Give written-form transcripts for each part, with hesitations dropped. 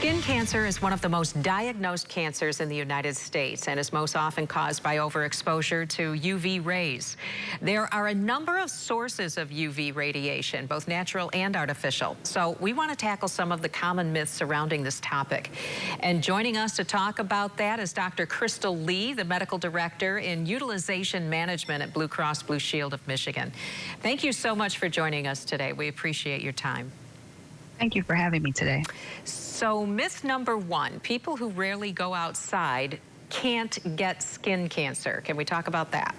Skin cancer is one of the most diagnosed cancers in the United States and is most often caused by overexposure to UV rays. There are a number of sources of UV radiation, both natural and artificial. So we want to tackle some of the common myths surrounding this topic. And joining us to talk about that is Dr. Crystal Lee, the Medical Director in Utilization Management at Blue Cross Blue Shield of Michigan. Thank you so much for joining us today. We appreciate your time. Thank you for having me today. So myth number one, people who rarely go outside can't get skin cancer. Can we talk about that?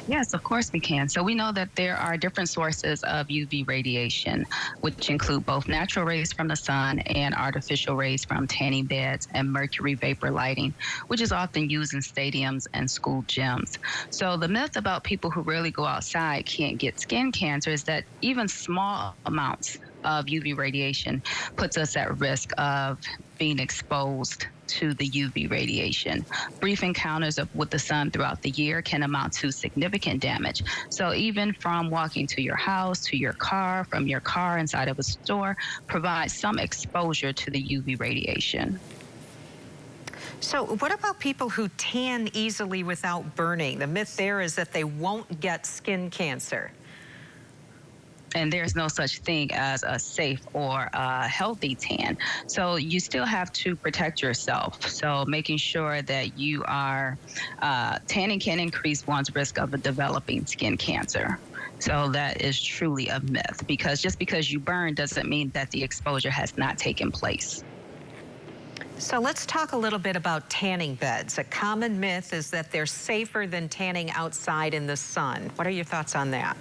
Yes, of course we can. So we know that there are different sources of UV radiation, which include both natural rays from the sun and artificial rays from tanning beds and mercury vapor lighting, which is often used in stadiums and school gyms. So the myth about people who rarely go outside can't get skin cancer is that even small amounts of UV radiation puts us at risk of being exposed to the UV radiation. Brief encounters with the sun throughout the year can amount to significant damage. So even from walking to your house, to your car, from your car inside of a store, provides some exposure to the UV radiation. So what about people who tan easily without burning? The myth there is that they won't get skin cancer. And there's no such thing as a safe or a healthy tan. So you still have to protect yourself. So making sure that you are, tanning can increase one's risk of developing skin cancer. So that is truly a myth, because just because you burn doesn't mean that the exposure has not taken place. So let's talk a little bit about tanning beds. A common myth is that they're safer than tanning outside in the sun. What are your thoughts on that?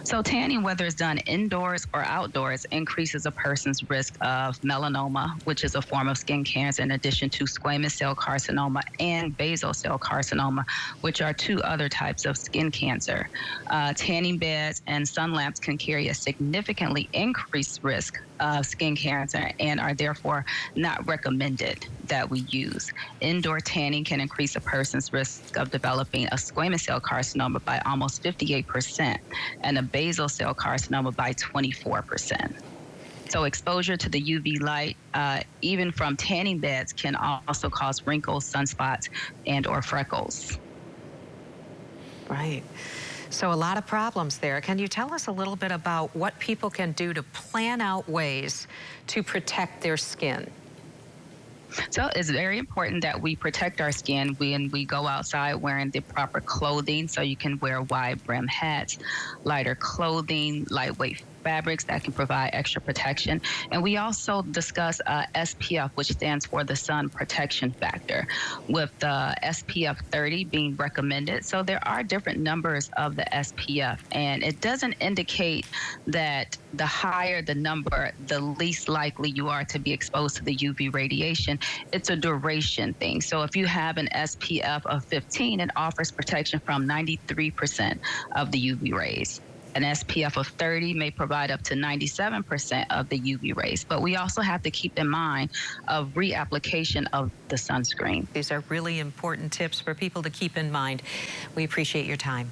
So tanning, whether it's done indoors or outdoors, increases a person's risk of melanoma, which is a form of skin cancer, in addition to squamous cell carcinoma and basal cell carcinoma, which are two other types of skin cancer. Tanning beds and sun lamps can carry a significantly increased risk of skin cancer and are therefore not recommended that we use. Indoor tanning can increase a person's risk of developing a squamous cell carcinoma by almost 58% and a basal cell carcinoma by 24%. So exposure to the UV light, even from tanning beds, can also cause wrinkles, sunspots, and or freckles. Right. So a lot of problems there. Can you tell us a little bit about what people can do to plan out ways to protect their skin? So it's very important that we protect our skin when we go outside wearing the proper clothing. So you can wear wide brim hats, lighter clothing, lightweight fabrics that can provide extra protection. And we also discuss SPF, which stands for the sun protection factor, with the SPF 30 being recommended. So there are different numbers of the SPF, and it doesn't indicate that the higher the number, the least likely you are to be exposed to the UV radiation. It's a duration thing. So if you have an SPF of 15, it offers protection from 93% of the UV rays. An SPF of 30 may provide up to 97% of the UV rays, but we also have to keep in mind of reapplication of the sunscreen. These are really important tips for people to keep in mind. We appreciate your time.